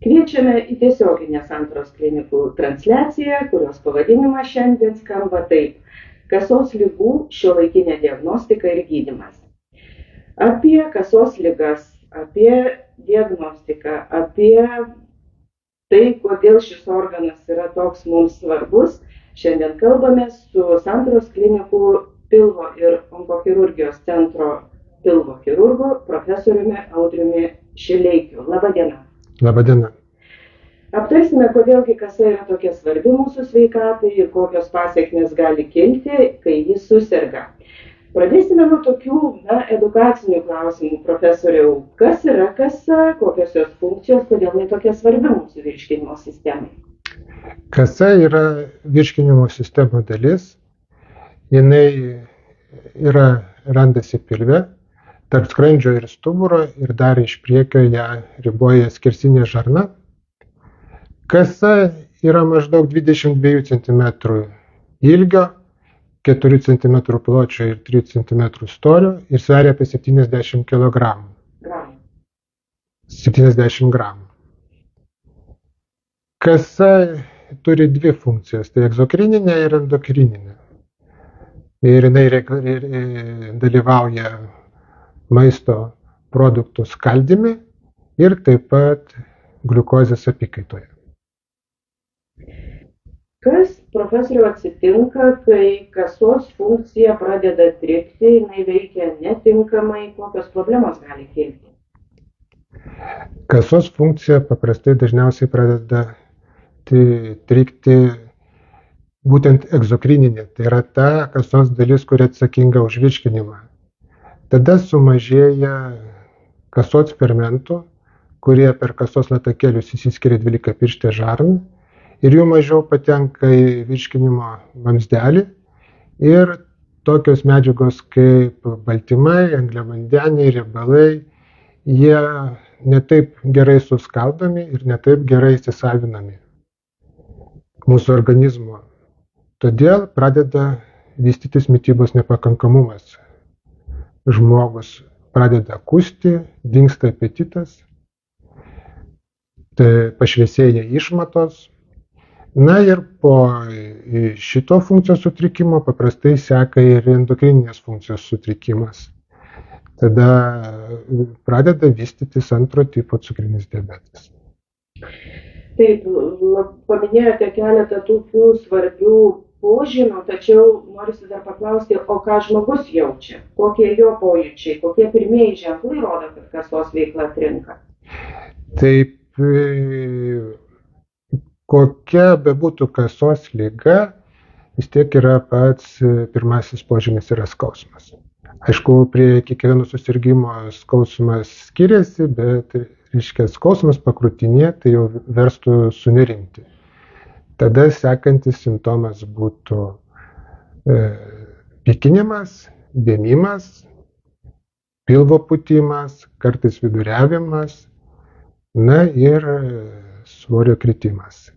Kviečiame į tiesioginę Santaros klinikų transliaciją, kurios pavadinimas šiandien skamba taip: kasos ligų šiuolaikinė diagnostika ir gydymas. Apie kasos ligas, apie diagnostiką, apie tai, kodėl šis organas yra toks mums svarbus, šiandien kalbame su Santaros klinikų pilvo ir onkochirurgijos centro pilvo chirurgu profesoriumi Audriumi Šileikiu. Labą dieną. Labadiena. Aptarsime, kodėlgi kasa yra tokia svarbi mūsų sveikatai ir kokios pasekmės gali kilti, kai jis suserga. Pradėsime nuo tokių edukacinių klausimų, profesoriau. Kas yra kasa, kokios jos funkcijos, kodėl jinai tokia svarbi mūsų virškinimo sistemai? Kasa yra virškinimo sistemos dalis. Jinai randasi pilve, tarp skrandžio ir stuburo ir dar iš priekio ją riboja skersinė žarna. Kasa yra maždaug 22 cm ilgio, 4 cm pločio ir 3 cm storio ir sveria apie 70 kg. 70 gramų. Kasa turi dvi funkcijas, tai egzokrininė ir endokrininė. Ir jinai dalyvauja maisto produktų skaldyme ir taip pat gliukozės apykaitoje. Kas, profesoriau, atsitinka, kai kasos funkcija pradeda trikti, jinai veikia netinkamai, kokios problemos gali kilti? Kasos funkcija paprastai dažniausiai pradeda trikti būtent egzokrininė, tai yra ta kasos dalis, kuri atsakinga už virškinimą. Tada sumažėja kasos fermentų, kurie per kasos latakėlius išsiskiria dvylikapirštę žarną ir jų mažiau patenka į virškinimo vamzdelį ir tokios medžiagos kaip baltymai, angliavandeniai, riebalai, jie netaip gerai suskaldomi ir netaip gerai įsisavinami mūsų organizmo. Todėl pradeda vystytis mitybos nepakankamumas. Žmogus pradeda kusti, dingsta apetitas, tai pašviesėja išmatos. Na ir po šito funkcijos sutrikimo paprastai seka ir endokrininės funkcijos sutrikimas. Tada pradeda vystytis antro tipo cukrinis diabetas. Taip, paminėjote keletą tokių svarbių požymių, tačiau norisi dar paklausti, o ką žmogus jaučia? Kokie jo pojūčiai, kokie pirmieji ženklai rodo, kad kasos veikla trinka? Taip, kokia bebūtų kasos liga, vis tiek yra pats pirmasis požymis yra skausmas. Aišku, prie kiekvieno susirgimo skausmas skiriasi, bet skausmas pakrūtinėje tai jau verstų sunerimti. Tada sekantis simptomas būtų pykinimas, vėmimas, pilvo pūtimas, kartais viduriavimas, na ir svorio kritimas.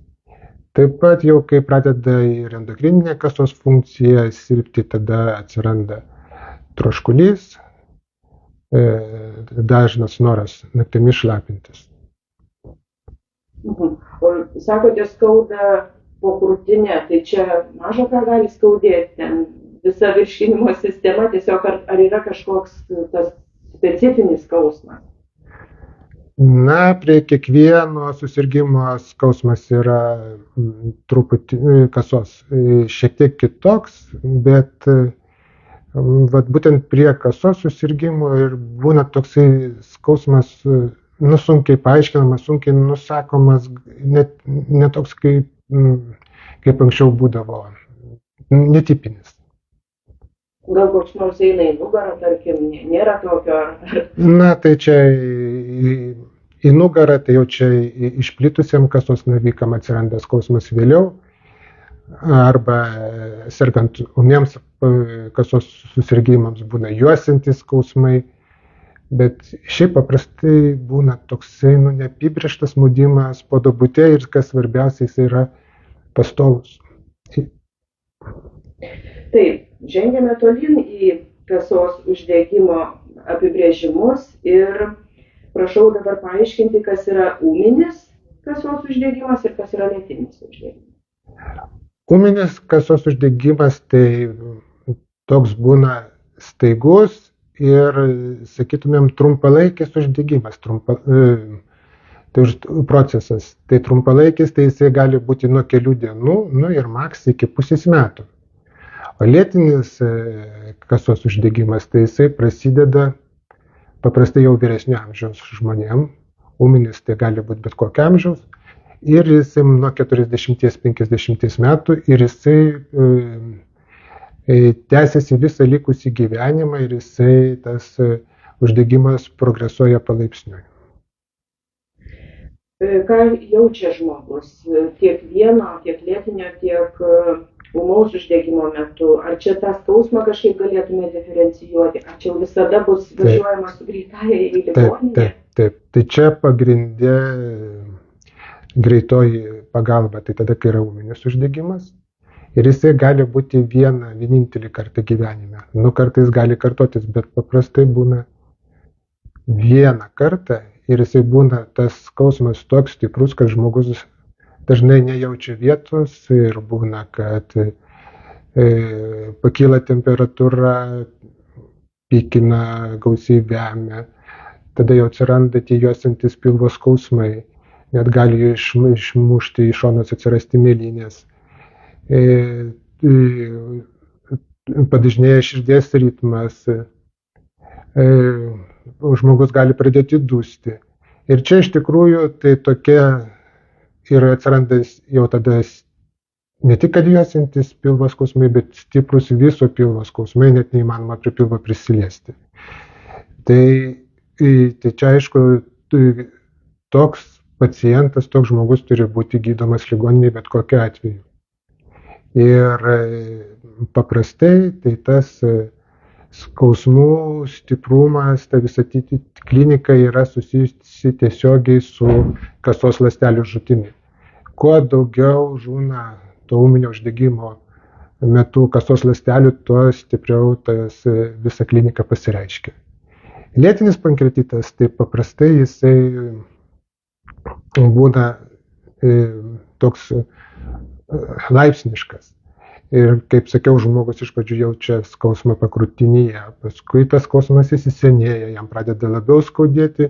Taip pat jau kai pradeda ir endokrininė kasos funkcija silpti, tada atsiranda troškulys, dažnas noras naktimis šlapintis. O sakote, skauda po krūtinę, tai čia maža ką gali skaudėti, ten visa virškinimo sistema, tiesiog ar yra kažkoks tas specifinis skausmas? Na, prie kiekvieno susirgimo skausmas yra truputį kasos šiek tiek kitoks, bet būtent prie kasos susirgimo ir būna toksai skausmas sunkiai paaiškinamas, sunkiai nusakomas, net toks kaip anksčiau būdavo, netipinis. Gal koks nors eina į nugarą, tarkim, nėra tokio? Na, tai čia į nugarą, tai jau čia išplitusiam kasos navikam atsiranda skausmas vėliau, arba sergant ūmiems kasos susirgimams būna juosiantys skausmai, bet šiaip paprastai būna toksai neapibrėžtas maudimas po duobute ir kas svarbiausia, jis yra pastovus. Taip, žengėme tolyn į kasos uždegimo apibrėžimus ir prašau dabar paaiškinti, kas yra ūminis kasos uždegimas ir kas yra lėtinis uždegimas? Ūminis kasos uždegimas tai toks būna staigus ir, sakytumėm, trumpalaikis uždegimas, tai procesas. Tai trumpalaikis, tai jisai gali būti nuo kelių dienų, ir maks iki pusės metų. O lėtinis kasos uždegimas, tai jisai prasideda paprastai jau vyresnio amžiaus žmonėm, ūminis tai gali būti bet kokio amžiaus, ir jisai nuo 40-50 metų, ir jisai tęsiasi visą likusį gyvenimą, ir jisai tas uždegimas progresuoja palaipsniui. Ką jaučia žmogus tiek vieno, tiek lėtinio, tiek ūmaus uždegimo metu? Ar čia tą skausmą kažkaip galėtume diferencijuoti? Ar čia visada bus važiuojama su greitąja į ligoninę? Taip. Tai čia pagrindė greitoji pagalba, tai tada, kai yra ūminis uždegimas. Ir jisai gali būti vienintelį kartą gyvenime. Kartais gali kartotis, bet paprastai būna vieną kartą, ir jisai būna tas skausmas toks stiprus, kad žmogus dažnai nejaučia vietos, ir būna, kad pakyla temperatūra, pykina, gausiai vemia, tada jau atsiranda tie juosiantys pilvo skausmai, net gali išmušti iš šonos atsirasti mėlynės. Padažnėja širdies ritmas, žmogus gali pradėti dusti. Ir čia iš tikrųjų tai tokia ir atsiranda jau tada ne tik kad juosiantys pilvo skausmai, bet stiprus viso pilvo skausmai, net neįmanoma prie pilvo prisiliesti. Tai čia aišku, toks pacientas, toks žmogus turi būti gydomas ligoninėje bet kokiu atveju. Ir paprastai tai tas skausmų stiprumas, ta visa klinika yra susijusi tiesiogiai su kasos ląstelių žūtimi. Kuo daugiau žūna to ūminio uždegimo metu kasos ląstelių, tuo stipriau tas visa klinika pasireiškia. Lėtinis pankreatitas, tai paprastai jisai būna toks laipsniškas. Ir kaip sakiau, žmogus iš pradžių jaučia skausmą pakrūtinėje, paskui tas skausmas įsisenėja, jam pradeda labiau skaudėti,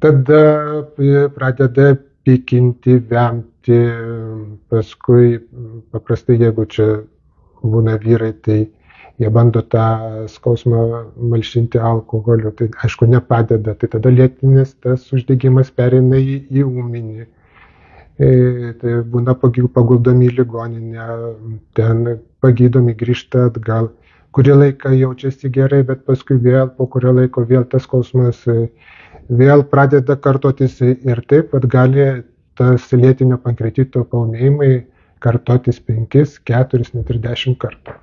tada pradeda pykinti, vemti, paskui paprastai, jeigu čia būna vyrai, tai jie bando tą skausmą malšinti alkoholiu, tai aišku nepadeda, tai tada lėtinis tas uždegimas pereina į ūminį. Tai būna paguldomi į ligoninę, ten pagydomi, grįžta atgal. Kurį laiką jaučiasi gerai, bet paskui vėl, po kurio laiko vėl tas skausmas vėl pradeda kartotis, ir taip pat gali tas lėtinio pankreatito paūmėjimai kartotis 5, 4, net ir 10 kartų.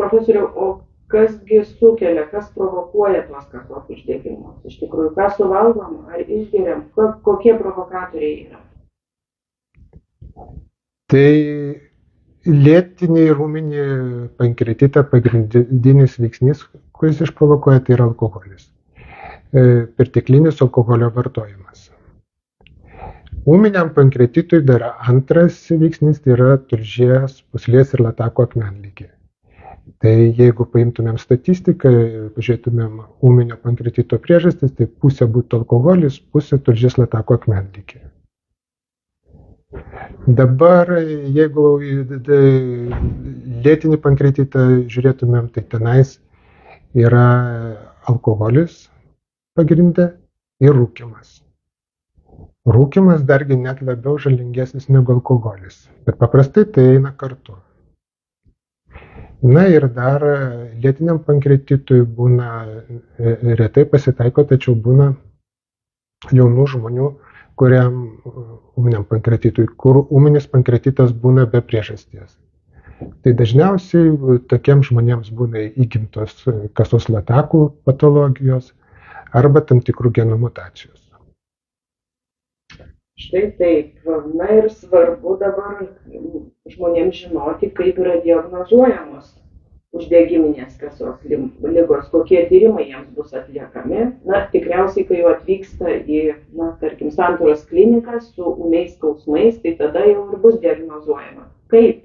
Profesoriau, o kasgi sukelia, kas provokuoja tuos kasos uždegimus? Iš tikrųjų, ką suvalgom ar išgeriam, kokie provokatoriai yra? Tai lėtinį ir ūminį pankreatitą pagrindinis veiksnys, kuris išprovokuoja, tai yra alkoholis. Perteklinis alkoholio vartojimas. Ūminiam pankreatitui dar antras veiksnys, tai yra tulžies, pūslės ir latako akmenligė. Tai jeigu paimtumėm statistiką, pažiūrėtumėm ūminio pankreatito priežastis, tai pusė būtų alkoholis, pusė tulžies latako akmenligė. Dabar, jeigu lėtinį pankreatitą žiūrėtumėm, tai tenais yra alkoholis pagrinde ir rūkymas. Rūkymas dargi net labiau žalingesnis negu alkoholis, bet paprastai tai eina kartu. Na ir dar lėtiniam pankreatitui būna, retai pasitaiko, tačiau būna jaunų žmonių, kuriam ūminiam pankreatitui, kur ūminis pankreatitas būna be priežasties. Tai dažniausiai tokiems žmonėms būna įgimtos kasos latakų patologijos arba tam tikrų genų mutacijos. Štai taip. Na ir svarbu dabar žmonėms žinoti, kaip yra diagnozuojamos uždegiminės kasos ligos, kokie tyrimai jiems bus atliekami. Na, tikriausiai, kai jau atvyksta į, tarkim, santaros kliniką su ūmiais skausmais, tai tada jau ir bus diagnozuojama. Kaip?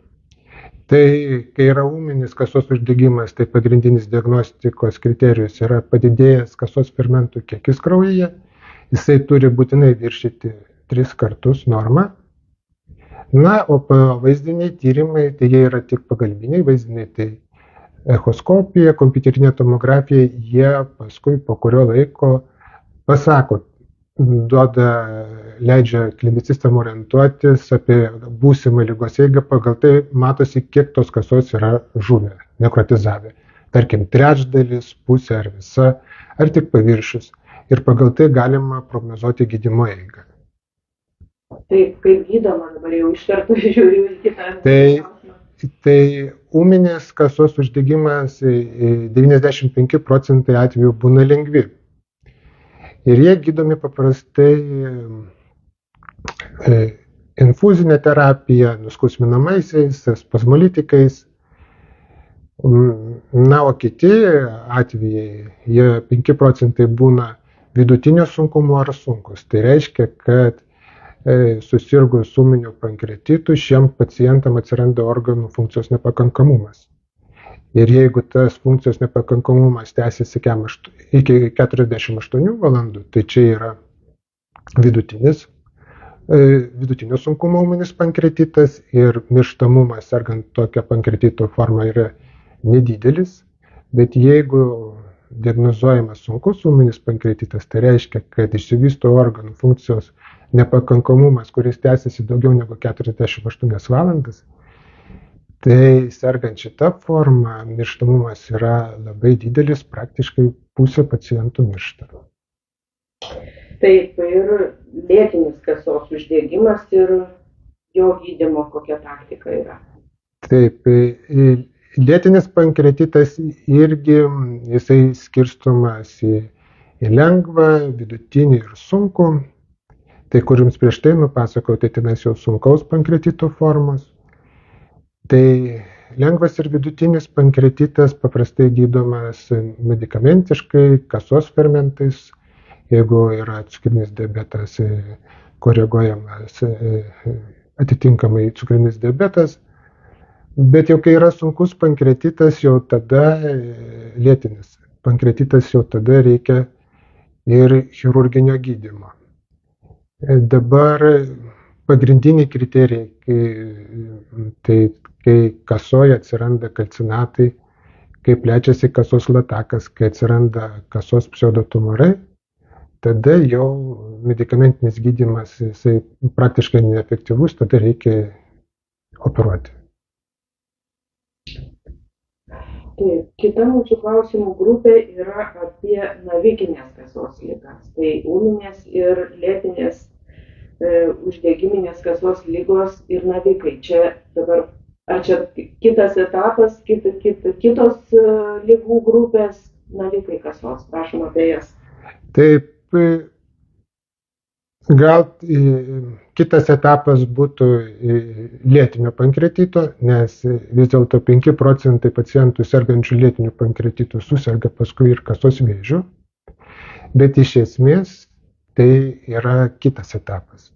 Tai, kai yra ūminis kasos uždegimas, tai pagrindinis diagnostikos kriterijus yra padidėjęs kasos fermentų kiekis kraujyje. Jisai turi būtinai viršyti 3 kartus normą. Na, o vaizdiniai tyrimai, tai jie yra tik pagalbiniai vaizdiniai, tai echoskopija, kompiuterinė tomografija, jie paskui po kurio laiko pasako, leidžia klinicistam orientuotis apie būsimą ligos eigą, pagal tai matosi, kiek tos kasos yra žuvę, nekrotizavę. Tarkim, trečdalis, pusė ar visa, ar tik paviršius. Ir pagal tai galima prognozuoti gydymo eigą. Taip, kaip gydoma, dabar jau iš karto žiūriu į kitą. Tai ūminės kasos uždegimas 95% atvejų būna lengvi. Ir jie gydomi paprastai infuzinė terapija, nuskausminamaisiais, spazmolitikais. Na, o kiti atvejai, jie 5% būna vidutinio sunkumo ar sunkus. Tai reiškia, kad susirgus ūminiu pankreatitu šiem pacientam atsiranda organų funkcijos nepakankamumas. Ir jeigu tas funkcijos nepakankamumas tęsiasi iki 48 valandų, tai čia yra vidutinio sunkumo ūminis pankreatitas ir mirštamumas sergant tokią pankreatito formą yra nedidelis, bet jeigu diagnozuojamas sunkus ūminis pankreatitas, tai reiškia, kad išsivysto organų funkcijos nepakankamumas, kuris tęsiasi daugiau negu 48 valandas, tai sergant šitą formą mirštamumas yra labai didelis, praktiškai pusė pacientų miršta. Taip, ir lėtinis kasos uždegimas ir jo gydymo kokia taktika yra. Taip, lėtinis pankreatitas irgi jisai skirstomas į lengvą, vidutinį ir sunkų. Tai kur jums prieš tai nupasakau, tai tenais jau sunkaus pankreatito formos. Tai lengvas ir vidutinis pankreatitas paprastai gydomas medikamentiškai, kasos fermentais. Jeigu yra cukrinis diabetas, koreguojamas atitinkamai cukrinis diabetas. Bet jau kai yra sunkus pankreatitas, jau tada lėtinis pankreatitas, jau tada reikia ir chirurginio gydymo. Dabar pagrindiniai kriterijai, tai kai kasoje atsiranda kalcinatai, kai plečiasi kasos latakas, kai atsiranda kasos pseudotumorai, tada jau medikamentinis gydymas jisai praktiškai neefektyvus, tada reikia operuoti. Taip, kita mūsų klausimų grupė yra apie navikinės kasos ligas. Tai ūminės ir lėtinės uždegiminės kasos ligos ir navikai. Čia dabar, ar čia kitas etapas, kitos ligų grupės navikai kasos? Prašom apie jas. Taip, gal kitas etapas būtų lėtinio pankreatito, nes vis dėlto 5% pacientų sergančių lėtiniu pankreatitu suserga paskui ir kasos vėžiu, bet iš esmės tai yra kitas etapas,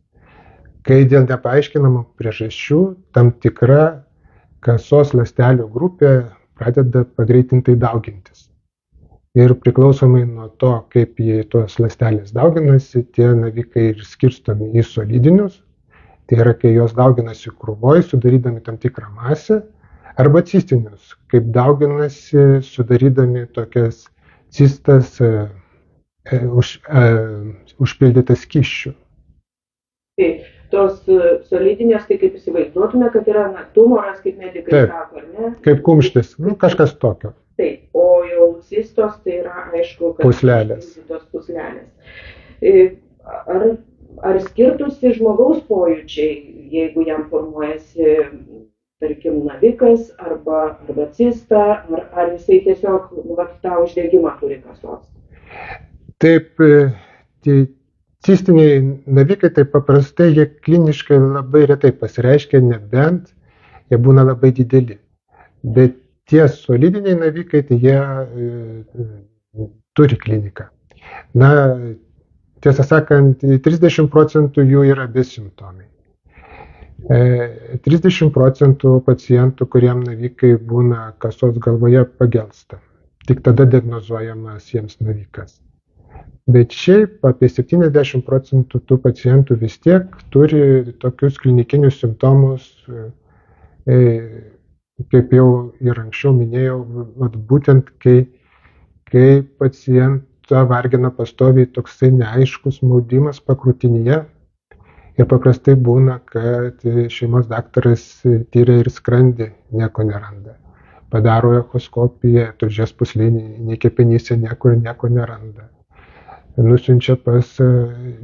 kai dėl nepaaiškinamų priežasčių tam tikra kasos ląstelių grupė pradeda pagreitintai daugintis. Ir priklausomai nuo to, kaip tos ląstelės dauginasi, tie navikai ir skirstomi į solidinius, tai yra, kai jos dauginasi krūvoj, sudarydami tam tikrą masę, arba cistinius, kaip dauginasi, sudarydami tokias cistas užpildytas skysčių. Tai tos solidinės, tai kaip įsivaizduotume, kad yra tumoras, kaip medikai sako, ar ne? Kaip kumštis, kažkas tokio. Taip, o jau cistos tai yra, aišku, kad puslelės. Ar skirtųsi žmogaus pojūčiai, jeigu jam formuojasi, tarkim, navikas arba cista, ar jisai tiesiog tą uždegimą turi kasos? Taip, cistiniai navikai tai paprastai jie kliniškai labai retai pasireiškia, nebent jie būna labai dideli. Bet tie solidiniai navikai, tai jie turi kliniką. Na, tiesą sakant, 30% jų yra besimptomiai. 30% pacientų, kuriem navikai būna kasos galvoje, pagelsta. Tik tada diagnozuojamas jiems navikas. Bet šiaip apie 70% tų pacientų vis tiek turi tokius klinikinius simptomus, kaip jau ir anksčiau minėjau, būtent kai pacientą vargina pastoviai toksai neaiškus maudimas pakrūtinėje. Ir paprastai būna, kad šeimos daktaras tyria ir skrandį, nieko neranda. Padaro echoskopiją, tulžies pūslinėje, kepenyse nieko neranda. Nusiunčia pas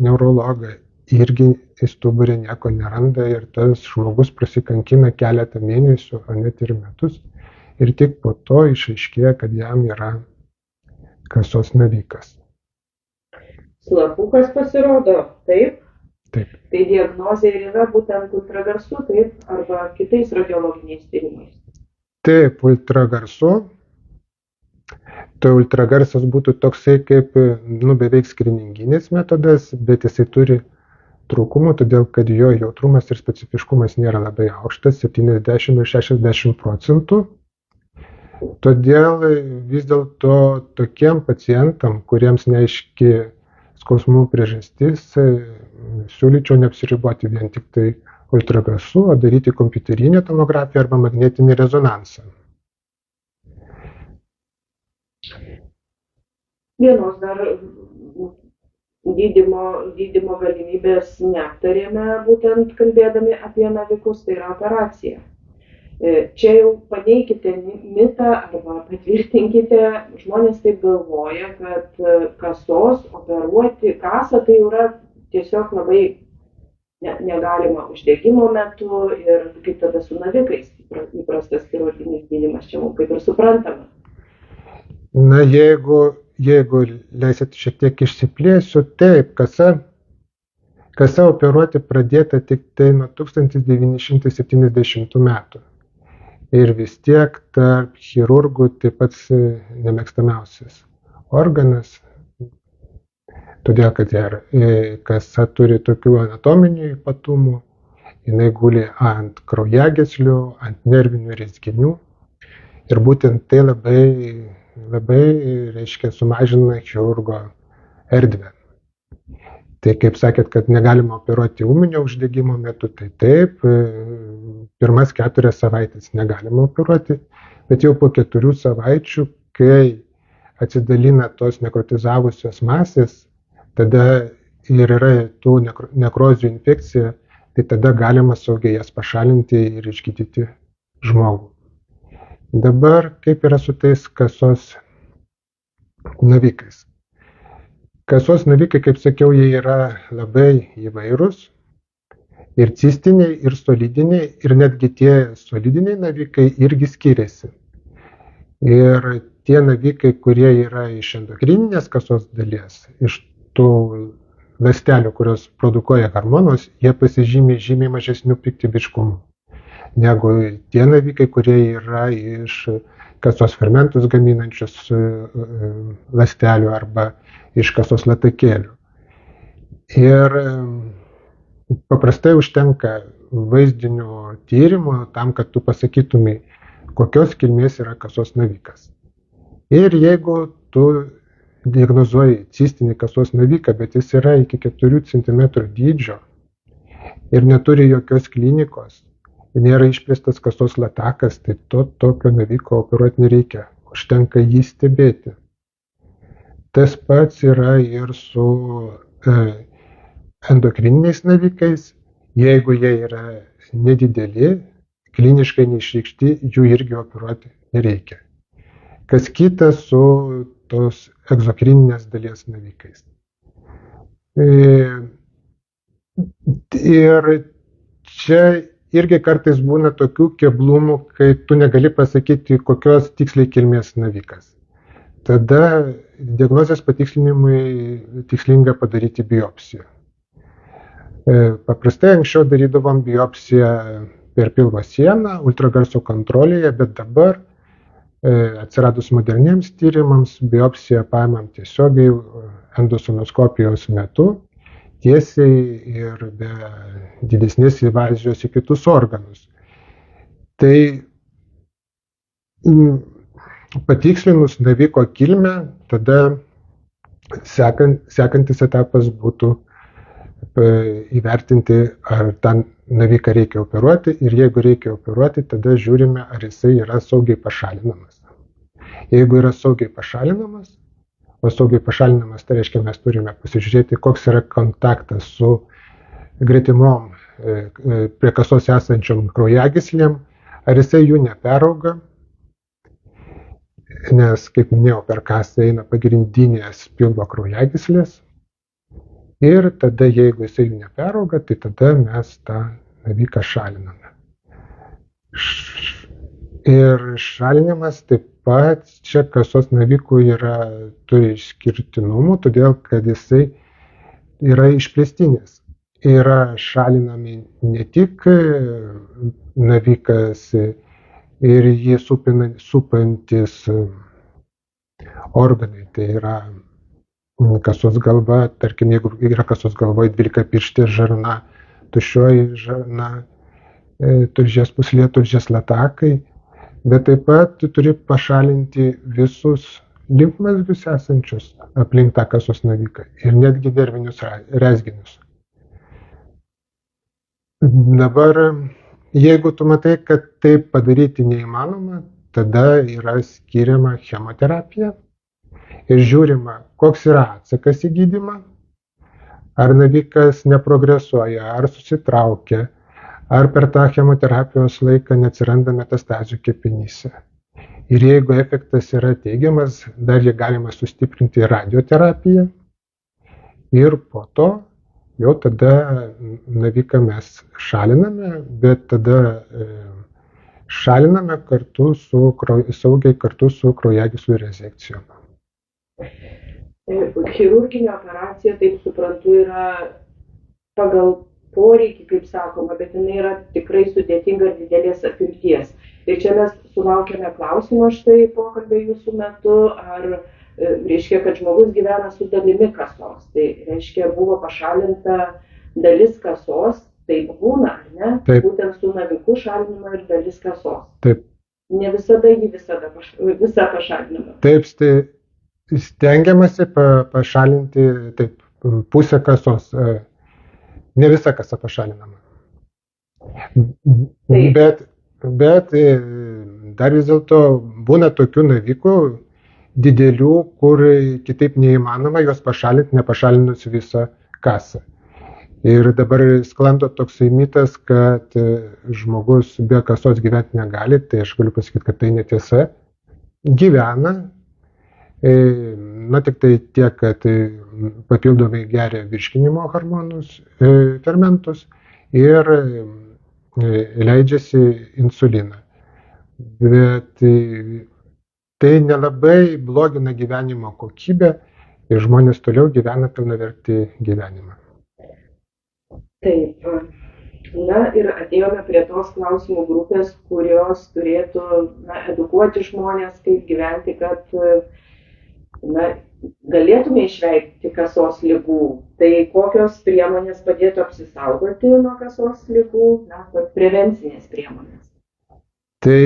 neurologą, irgi į stuburę nieko neranda ir tas žmogus prasikankina keletą mėnesių, o net ir metus. Ir tik po to išaiškėja, kad jam yra kasos navikas. Slapukas pasirodo, taip? Taip. Tai diagnozė ir yra būtent ultragarsu, taip, arba kitais radiologiniais tyrimais. Taip, ultragarsu. Tai ultragarsas būtų toksai kaip beveik skrininginis metodas, bet jisai turi trūkumų, todėl kad jo jautrumas ir specifiškumas nėra labai aukštas, 70–60%. Todėl vis dėlto tokiem pacientam, kuriems neaiški skausmų priežastis, siūlyčiau neapsiriboti vien tik tai ultragarsu, o daryti kompiuterinę tomografiją arba magnetinį rezonansą. Vienos dar gydymo galimybės neaptarėme, būtent kalbėdami apie navikus, tai yra operacija. Čia jau paneikite mitą arba patvirtinkite, žmonės taip galvoja, kad kasos operuoti kasą tai yra tiesiog labai negalima uždegimo metu ir kaip tada su navikais, įprastas chirurginis gydymas čia mums kaip ir suprantama. Na, jeigu leisit šiek tiek išsiplėsiu, taip, kasa operuoti pradėta tik tai nuo 1970 metų. Ir vis tiek tarp chirurgų taip pat nemėgstamiausias organas, todėl kad kasa turi tokių anatominių ypatumų, jinai guli ant kraujagyslių, ant nervinių rezginių ir būtent tai labai reiškia sumažina chirurgo erdvę. Tai kaip sakėt, kad negalima operuoti ūminio uždegimo metu, tai taip, pirmas 4 savaitės negalima operuoti, bet jau po 4 savaičių, kai atsidalina tos nekrotizavusios masės, tada ir yra tų nekrozių infekcija, tai tada galima saugiai jas pašalinti ir išgydyti žmogų. Dabar kaip yra su tais kasos navikais? Kasos navikai, kaip sakiau, jie yra labai įvairūs, ir cistiniai, ir solidiniai, ir netgi tie solidiniai navikai irgi skiriasi. Ir tie navikai, kurie yra iš endokrininės kasos dalies, iš tų ląstelių, kurios produkuoja hormonus, jie pasižymi žymiai mažesniu piktybiškumu negu tie navikai, kurie yra iš kasos fermentus gaminančius ląstelių arba iš kasos latakėlių. Ir paprastai užtenka vaizdinių tyrimų tam, kad tu pasakytumai, kokios kilmės yra kasos navikas. Ir jeigu tu diagnozuoji cistinį kasos naviką, bet jis yra iki 4 cm dydžio ir neturi jokios klinikos, nėra išplėstas kasos latakas, tai tokio naviko operuoti nereikia, užtenka jį stebėti. Tas pats yra ir su endokrininiais navikais, jeigu jie yra nedideli, kliniškai neišreikšti, jų irgi operuoti nereikia. Kas kita su tos egzokrininės dalies navikais. Ir čia irgi kartais būna tokių keblumų, kai tu negali pasakyti, kokios tiksliai kilmės navikas. Tada diagnozės patikslinimui tikslinga padaryti biopsiją. Paprastai anksčiau darydavom biopsiją per pilvo sieną, ultragarso kontrolėje, bet dabar atsiradus moderniems tyrimams, biopsiją paimam tiesiogiai endosonoskopijos metu, tiesiai ir be didesnės invazijos į kitus organus. Tai patikslinus naviko kilmę, tada sekantis etapas būtų įvertinti, ar tą naviką reikia operuoti, ir jeigu reikia operuoti, tada žiūrime, ar jisai yra saugiai pašalinamas. Jeigu yra saugiai pašalinamas, o saugiai pašalinamas, tai reiškia, mes turime pasižiūrėti, koks yra kontaktas su gretimom prie kasos esančiom kraujagyslėm, ar jisai jų neperauga, nes, kaip minėjau, per kasą eina pagrindinės pilvo kraujagyslės. Ir tada, jeigu jisai jų neperauga, tai tada mes tą naviką šaliname. Ir šalinimas taip pat čia kasos navikų turi išskirtinumų, todėl kad jisai yra išplėstinis. Yra šalinami ne tik navikas ir jį supantis organai, tai yra kasos galva, tarkim, jeigu yra kasos galvoje 12-pirštė žarna, tuščioji žarna, tulžies pūslė, tulžies latakai, bet taip pat tu turi pašalinti visus limfmazgius esančius aplink tą kasos naviką ir netgi nervinius rezginius. Dabar, jeigu tu matai, kad taip padaryti neįmanoma, tada yra skiriama chemoterapija. Ir žiūrima, koks yra atsakas į gydymą, ar navikas neprogresuoja, ar susitraukia, ar per tą chemoterapijos laiką neatsiranda metastazių kepenyse. Ir jeigu efektas yra teigiamas, dar jį galima sustiprinti radioterapiją ir po to jau tada naviką mes šaliname, bet tada šaliname saugiai kartu su kraujagyslių rezekcijom. Chirurginė operacija, taip suprantu, yra pagal poreikį, kaip sakoma, bet jinai yra tikrai sudėtinga ir didelės apimties. Ir čia mes sulaukėme klausimo štai pokalbio jūsų metu, ar reiškia, kad žmogus gyvena su dalimi kasos. Tai reiškia, buvo pašalinta dalis kasos, taip būna, ar ne? Taip. Būtent su naviku šalinama ir dalis kasos. Taip. Ne visada jį visą pašalinama. Taip, stengiamasi pašalinti taip, pusę kasos, ne visa kasa pašalinama. Bet dar vis dėlto būna tokių navikų didelių, kur kitaip neįmanoma juos pašalinti, nepašalinus visą kasą. Ir dabar sklando toksai mitas, kad žmogus be kasos gyventi negali, tai aš galiu pasakyti, kad tai netiesa. Gyvena, tik tai tiek, kad papildomai geria virškinimo hormonus, fermentus ir leidžiasi insuliną. Bet tai nelabai blogina gyvenimo kokybę ir žmonės toliau gyvena pilnavertį gyvenimą. Taip. Na ir atėjome prie tos klausimų grupės, kurios turėtų edukuoti žmonės, kaip gyventi, kad galėtume išvengti kasos ligų. Tai kokios priemonės padėtų apsisaugoti nuo kasos ligų, prevencinės priemonės? Tai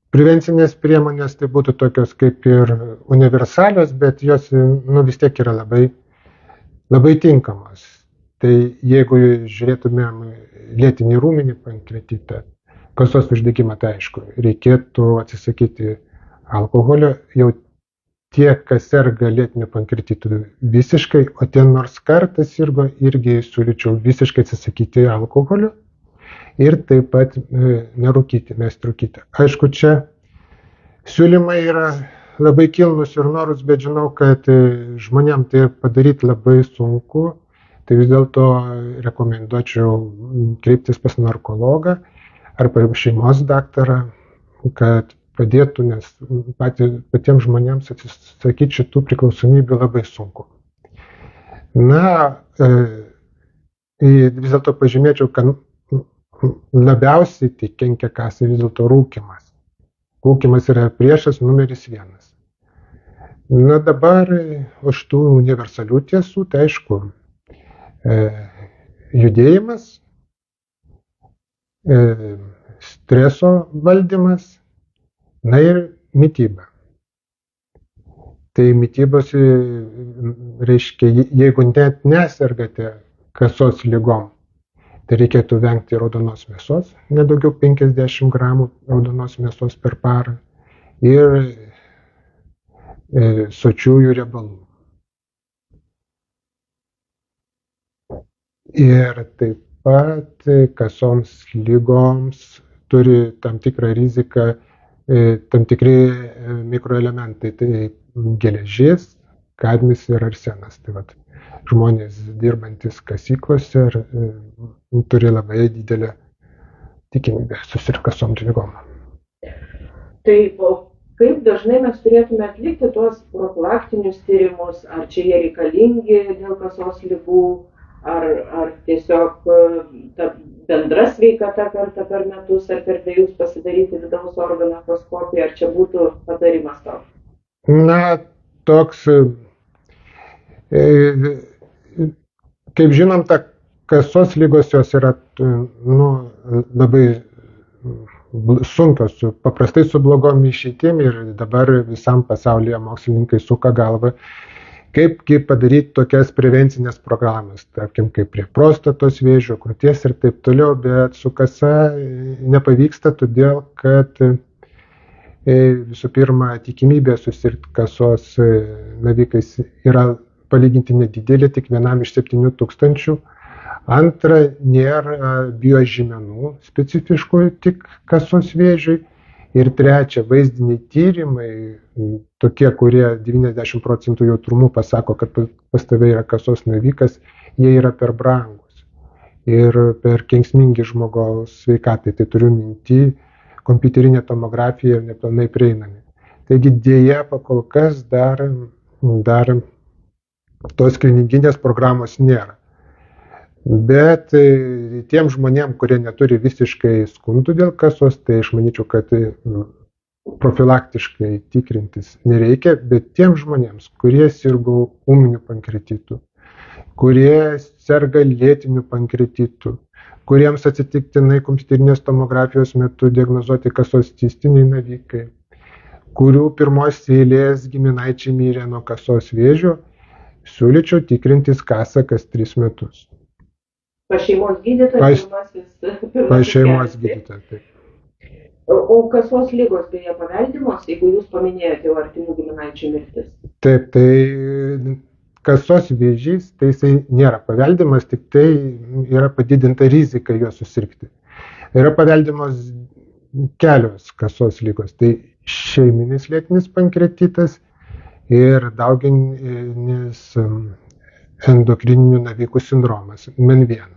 prevencinės priemonės tai būtų tokios kaip ir universalios, bet jos vis tiek yra labai tinkamos. Tai jeigu žiūrėtumėm lėtinį rūminį pankreatitą, kasos uždegimą, tai aišku, reikėtų atsisakyti alkoholio. Jau tie, kas serga lėtiniu pankreatitu visiškai, o tie nors kartą sirgo, irgi siūlyčiau visiškai atsisakyti alkoholio ir taip pat nerūkyti, mesti rūkyti. Aišku, čia siūlymai yra labai kilnus ir norus, bet žinau, kad žmonėm tai padaryti labai sunku. Tai vis dėlto rekomenduočiau kreiptis pas narkologą ar šeimos daktarą, kad padėtų, nes patiems žmonėms atsisakyti šitų priklausomybių labai sunku. Vis dėlto pažymėčiau, kad labiausiai tai kenkia kasai vis dėlto rūkymas. rūkymas yra priešas numeris 1. Na dabar už tų universalių tiesų, tai aišku, judėjimas, streso valdymas, na ir mityba. Tai mitybos, reiškia, jeigu net nesergate kasos ligom, tai reikėtų vengti raudonos mėsos, nedaugiau 50 gramų raudonos mėsos per parą ir sočiųjų riebalų. Ir taip pat kasoms lygoms turi tam tikrą riziką tam tikri mikroelementai, tai geležis, kadmis ir arsenas. Tai vat, žmonės dirbantis kasyklose turi labai didelę tikimybę susirgti kasom lygom. Taip, o kaip dažnai mes turėtume atlikti tuos profilaktinius tyrimus, ar čia jie reikalingi dėl kasos lygų, ar tiesiog ta bendra sveikata kartą per metus, ar per 2 pasidaryti vidaus organų echoskopiją, ar čia būtų patarimas toks? Na, toks, kaip žinom, ta kasos lygos jos yra labai sunkios, paprastai su blogom išeitim ir dabar visam pasaulyje mokslininkai suka galvą, kaipgi padaryti tokias prevencinės programas, tarkim, kaip prie prostatos vėžio, krūties ir taip toliau, bet su kasa nepavyksta, todėl kad visų pirma, tikimybė susirgti kasos navikais yra palyginti nedidelė, tik 1 iš 7 000. Antra, nėra biožymenų specifiškų tik kasos vėžiui. Ir trečia, vaizdiniai tyrimai, tokie, kurie 90% jautrumu pasako, kad pas tave yra kasos navikas, jie yra per brangus ir per kenksmingi žmogaus sveikatai. Tai turiu minty kompiuterinė tomografija ir nepilnai prieinami. Taigi dėja, pakol kas dar tos klinikinės programos nėra. Bet tiem žmonėm, kurie neturi visiškai skundų dėl kasos, tai aš manyčiau, kad profilaktiškai tikrintis nereikia, bet tiem žmonėms, kurie sirgo ūminiu pankreatitu, kurie serga lėtiniu pankreatitu, kuriems atsitiktinai kompiuterinės tomografijos metu diagnozuoti kasos cistiniai navikai, kurių pirmos eilės giminaičiai mirė nuo kasos vėžio, siūlyčiau tikrintis kasą kas 3 metus. Pas šeimos gydytoją? Pas šeimos gydytoją, taip. O kasos lygos beje paveldimos, jeigu jūs paminėjote jau artimų giminaičių mirtis? Taip, tai kasos vėžys, tai jisai nėra paveldimas, tik tai yra padidinta rizika juo susirgti. Yra paveldimos kelios kasos lygos, tai šeiminis lėtinis pankreatitas ir daugininis endokrininių navikų sindromas, MEN1.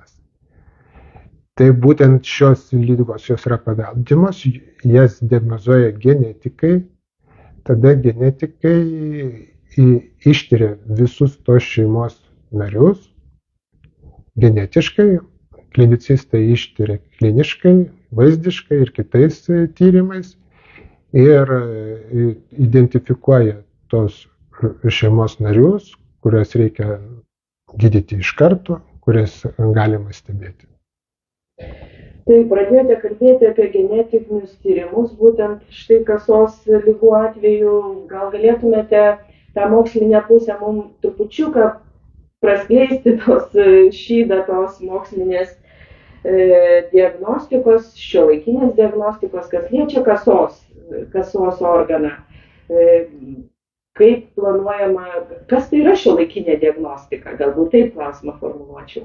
Tai būtent šios lygos jos yra paveldimos, jas diagnozuoja genetikai, tada genetikai ištiria visus tos šeimos narius genetiškai, klinicistai ištiria kliniškai, vaizdiškai ir kitais tyrimais ir identifikuoja tos šeimos narius, kurias reikia gydyti iš karto, kurias galima stebėti. Tai pradėjote kalbėti apie genetinius tyrimus, būtent štai kasos lygų atveju. Gal galėtumėte tą mokslinę pusę mums trupučiuką praskleisti tos šydą tos mokslinės diagnostikos, šiuolaikinės diagnostikos, kas liečia kasos organą. Kaip planuojama, kas tai yra šiuolaikinė diagnostika? Galbūt taip klausimą formuluočiau.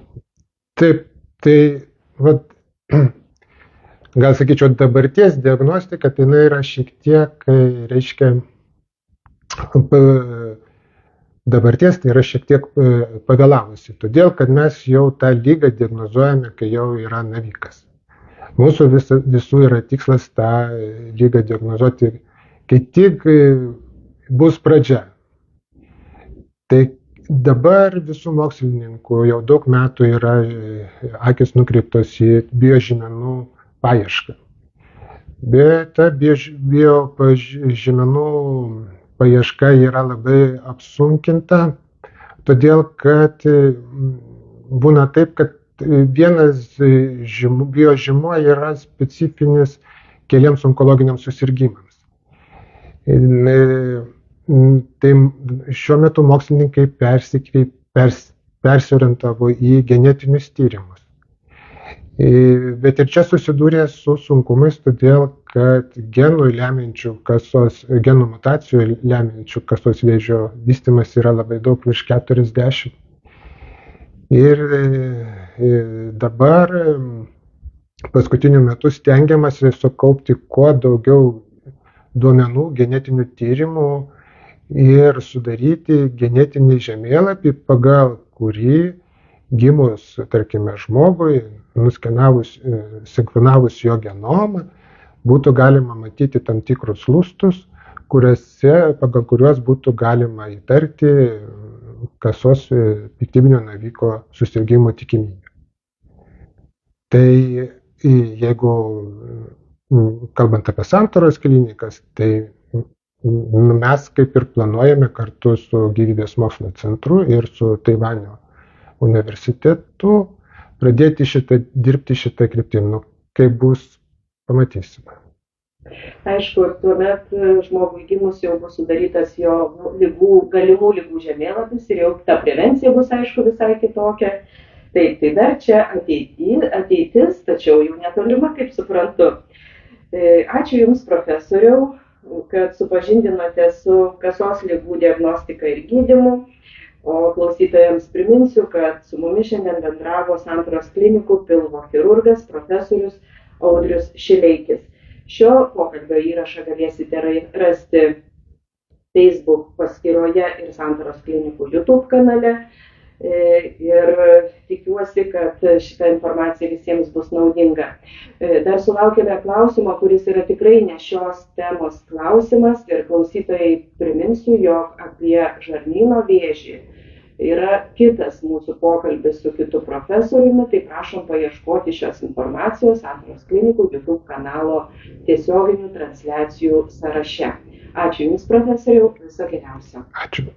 Taip, tai gal sakyčiau, dabarties diagnostika, tai yra šiek tiek, reiškia, dabarties tai yra šiek tiek pavėlavusi, todėl kad mes jau tą lygą diagnozuojame, kai jau yra navikas. Mūsų visų yra tikslas tą lygą diagnozuoti, kai tik bus pradžia. Tai dabar visų mokslininkų jau daug metų yra akis nukreiptos į biožymenų paiešką. Bet ta biožymenų paieška yra labai apsunkinta, todėl kad būna taip, kad vienas biožymuo yra specifinis keliems onkologiniams susirgymams. Tai šiuo metu mokslininkai persiorientavo į genetinius tyrimus. Bet ir čia susidūrė su sunkumais, todėl kad genų mutacijų lemiančių kasos vėžio vystymas yra labai daug, virš 40. Ir dabar paskutiniu metu stengiamasi sukaupti kuo daugiau duomenų, genetinių tyrimų ir sudaryti genetinį žemėlapį, pagal kurį gimus, tarkime, žmogui, sekvenavus jo genomą, būtų galima matyti tam tikrus lustus, pagal kuriuos būtų galima įtarti kasos piktybinio naviko susirgimo tikimybę. Tai jeigu kalbant apie Santaros klinikas, tai mes kaip ir planuojame kartu su Gyvybės mokslo centru ir su Taivanio universitetu pradėti dirbti šitą kryptimį. Kaip bus, pamatysime. Aišku, tuomet žmogui gimus jau bus sudarytas jo galimų ligų žemėlapis ir jau ta prevencija bus, aišku, visai kitokia. Tai dar čia ateitis, tačiau jau netolima, kaip suprantu. Ačiū Jums, profesoriau, kad supažindinote su kasos ligų diagnostika ir gydymu. O klausytojams priminsiu, kad su mumis šiandien bendravo Santaros klinikų pilvo chirurgas profesorius Audrius Šileikis. Šio pokalbio įrašą galėsite rasti Facebook paskyroje ir Santaros klinikų YouTube kanale. Ir tikiuosi, kad šita informacija visiems bus naudinga. Dar sulaukėme klausimo, kuris yra tikrai ne šios temos klausimas, ir klausytojai priminsiu, jog apie žarnyno vėžį yra kitas mūsų pokalbis su kitu profesoriumi, tai prašom paieškoti šios informacijos Santaros klinikų YouTube kanalo tiesioginių transliacijų sąraše. Ačiū Jums, profesoriau, viso geriausio. Ačiū.